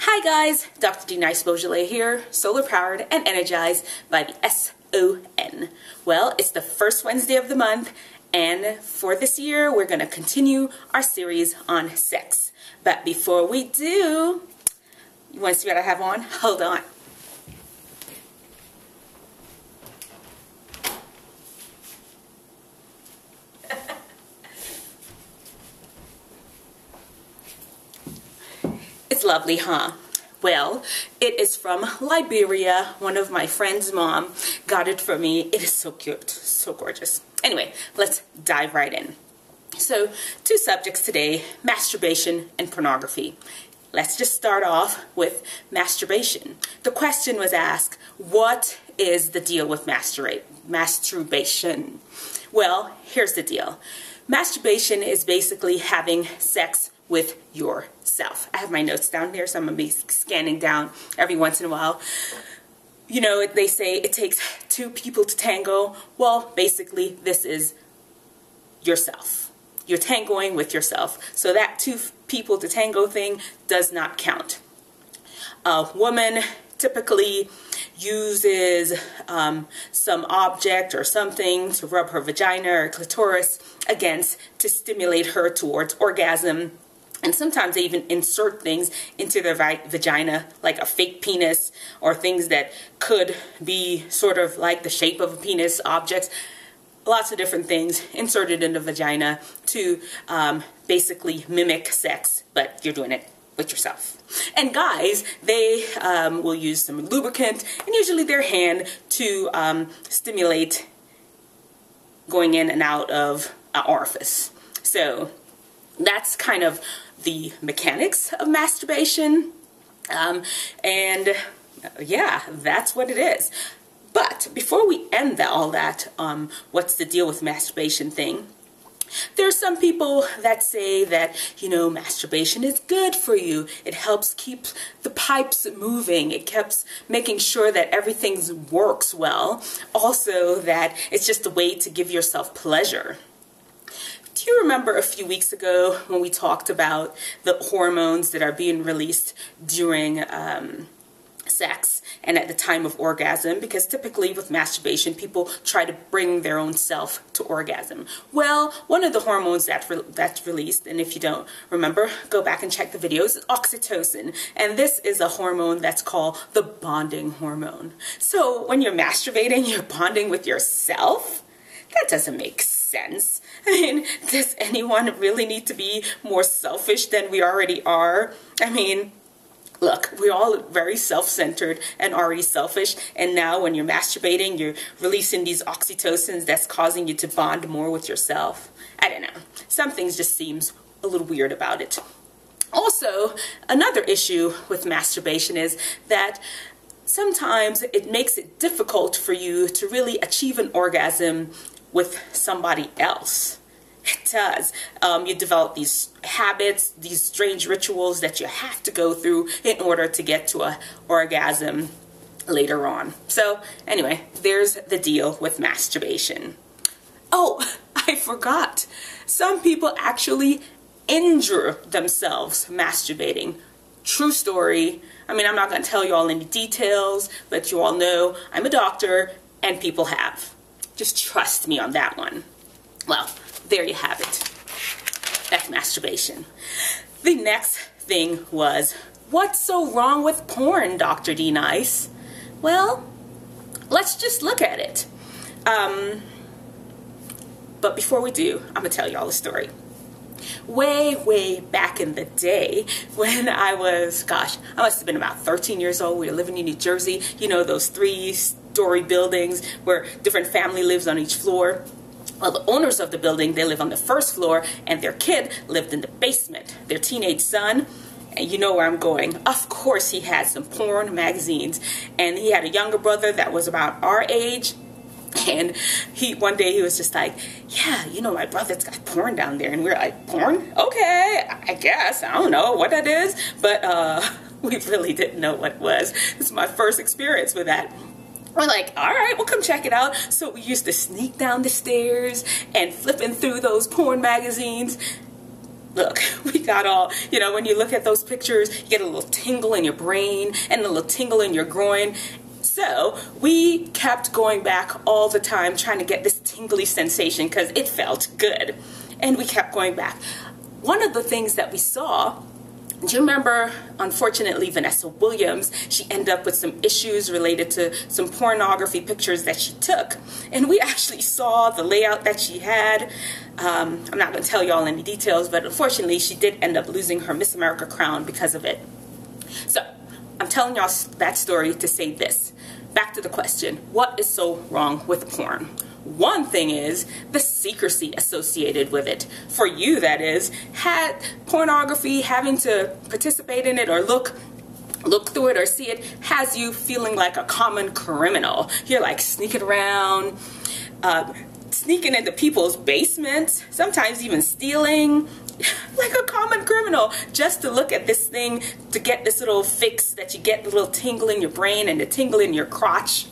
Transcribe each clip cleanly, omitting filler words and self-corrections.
Hi guys, Dr. D. Nice Beaujolais here, solar powered and energized by the SON. Well, it's the first Wednesday of the month, and for this year we're going to continue our series on sex. But before we do, you want to see what I have on? Hold on. It's lovely, huh? Well, it is from Liberia. One of my friend's mom got it for me. It is so cute, so gorgeous. Anyway, let's dive right in. So, two subjects today, masturbation and pornography. Let's just start off with masturbation. The question was asked, what is the deal with masturbation? Well, here's the deal. Masturbation is basically having sex with yourself. I have my notes down here, so I'm going to be scanning down every once in a while. You know, they say it takes two people to tango. Well, basically, this is yourself. You're tangoing with yourself. So that two people to tango thing does not count. A woman typically uses some object or something to rub her vagina or clitoris against to stimulate her towards orgasm. And sometimes they even insert things into their vagina, like a fake penis or things that could be sort of like the shape of a penis, objects, lots of different things inserted in the vagina to basically mimic sex, but you're doing it with yourself. And guys, they will use some lubricant and usually their hand to stimulate going in and out of an orifice. So that's kind of the mechanics of masturbation, and yeah, that's what it is. But before we end all that, what's the deal with masturbation thing? There's some people that say that, you know, masturbation is good for you. It helps keep the pipes moving. It keeps making sure that everything works well. Also, that it's just a way to give yourself pleasure. Do you remember a few weeks ago when we talked about the hormones that are being released during sex and at the time of orgasm? Because typically with masturbation, people try to bring their own self to orgasm. Well, one of the hormones that's released, and if you don't remember, go back and check the videos, is oxytocin. And this is a hormone that's called the bonding hormone. So when you're masturbating, you're bonding with yourself? That doesn't make sense. I mean, does anyone really need to be more selfish than we already are? I mean, look, we're all very self-centered and already selfish, and now when you're masturbating, you're releasing these oxytocins that's causing you to bond more with yourself. I don't know. Some things just seems a little weird about it. Also, another issue with masturbation is that sometimes it makes it difficult for you to really achieve an orgasm with somebody else. It does. You develop these habits, these strange rituals that you have to go through in order to get to an orgasm later on. So anyway, there's the deal with masturbation. Oh, I forgot. Some people actually injure themselves masturbating. True story. I mean, I'm not going to tell you all any details, but you all know I'm a doctor and people have. Just trust me on that one. Well, there you have it. That's masturbation. The next thing was, what's so wrong with porn, Dr. D. Nice? Well, let's just look at it. But before we do, I'm going to tell you all a story. Way back in the day when I was, gosh, I must have been about 13 years old. We were living in New Jersey. You know, those 3-story buildings where different family lives on each floor. Well, the owners of the building, they live on the first floor, and their kid lived in the basement. Their teenage son, and you know where I'm going. Of course, he had some porn magazines, and he had a younger brother that was about our age. And one day he was just like, yeah, you know, my brother's got porn down there. And we were like, porn? Okay, I guess. I don't know what that is. But we really didn't know what it was. This is my first experience with that. We're like, all right, we'll come check it out. So we used to sneak down the stairs and flipping through those porn magazines. Look, we got all, when you look at those pictures, you get a little tingle in your brain and a little tingle in your groin. So we kept going back all the time trying to get this tingly sensation because it felt good. And we kept going back. One of the things that we saw, do you remember, unfortunately, Vanessa Williams, she ended up with some issues related to some pornography pictures that she took. And we actually saw the layout that she had. I'm not going to tell y'all any details, but unfortunately, she did end up losing her Miss America crown because of it. So I'm telling y'all that story to say this. Back to the question, what is so wrong with porn? One thing is the secrecy associated with it. For you, that is, had pornography, having to participate in it or look through it or see it, has you feeling like a common criminal. You're like sneaking around, sneaking into people's basements, sometimes even stealing, like a common criminal, just to look at this thing, to get this little fix that you get, the little tingle in your brain and the tingle in your crotch.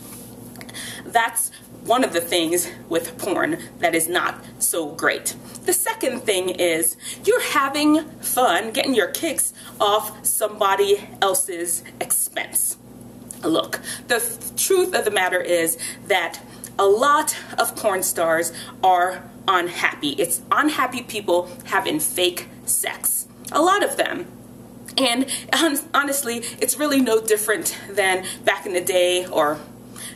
That's one of the things with porn that is not so great. The second thing is you're having fun getting your kicks off somebody else's expense. Look, the truth of the matter is that a lot of porn stars are unhappy. It's unhappy people having fake sex. A lot of them. And honestly, it's really no different than back in the day, or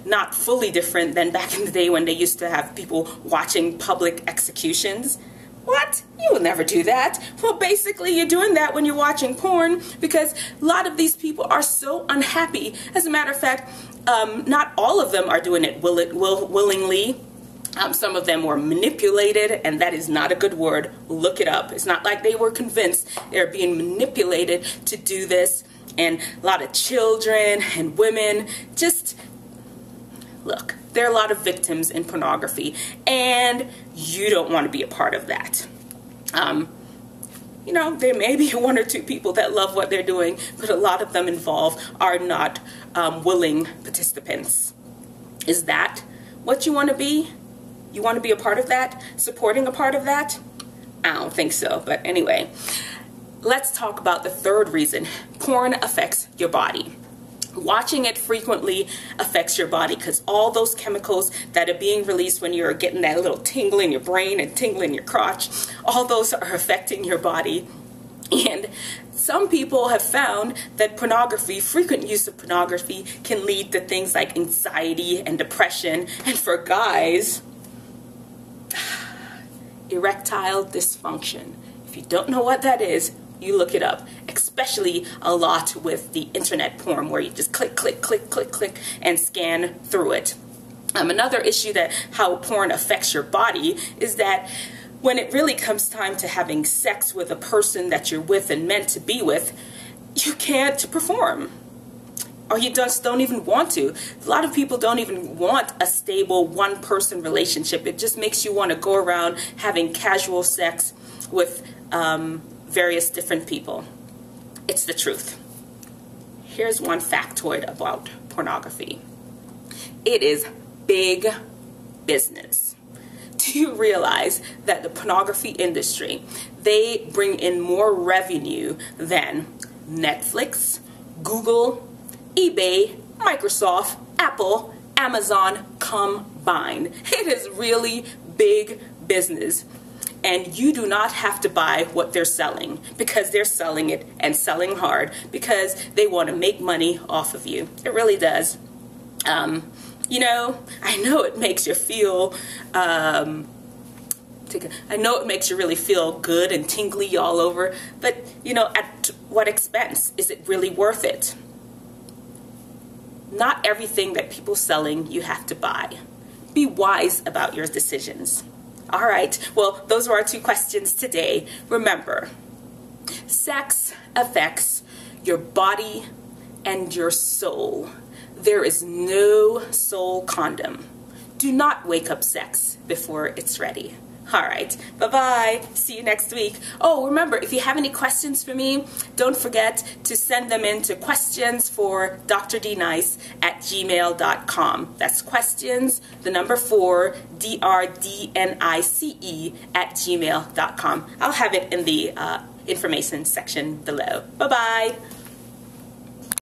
not fully different than back in the day when they used to have people watching public executions. What? You would never do that. Well, basically, you're doing that when you're watching porn because a lot of these people are so unhappy. As a matter of fact, not all of them are doing it willingly. Some of them were manipulated, and that is not a good word. Look it up. It's not like they were convinced. They're being manipulated to do this. And a lot of children and women just... Look, there are a lot of victims in pornography, and you don't want to be a part of that. There may be one or two people that love what they're doing, but a lot of them involved are not willing participants. Is that what you want to be? You want to be a part of that? Supporting a part of that? I don't think so, but anyway. Let's talk about the third reason. Porn affects your body. Watching it frequently affects your body because all those chemicals that are being released when you're getting that little tingle in your brain and tingle in your crotch, all those are affecting your body. And some people have found that frequent use of pornography can lead to things like anxiety and depression. And for guys, erectile dysfunction. If you don't know what that is, you look it up, especially a lot with the internet porn where you just click, click, click, click, click, and scan through it. Another issue that how porn affects your body is that when it really comes time to having sex with a person that you're with and meant to be with, you can't perform. Or you just don't even want to. A lot of people don't even want a stable one-person relationship. It just makes you want to go around having casual sex with various different people. It's the truth. Here's one factoid about pornography. It is big business. Do you realize that the pornography industry, they bring in more revenue than Netflix, Google, eBay, Microsoft, Apple, Amazon combined? It is really big business. And you do not have to buy what they're selling because they're selling it and selling hard because they want to make money off of you. It really does. I know it makes you feel, I know it makes you really feel good and tingly all over, but, at what expense? Is it really worth it? Not everything that people selling you have to buy. Be wise about your decisions. All right, well, those are our two questions today. Remember, sex affects your body and your soul. There is no soul condom. Do not wake up sex before it's ready. Alright, bye-bye. See you next week. Oh, remember, if you have any questions for me, don't forget to send them in to questions for drdnice@gmail.com. That's questions, the number 4, DRDNICE @gmail.com. I'll have it in the information section below. Bye-bye.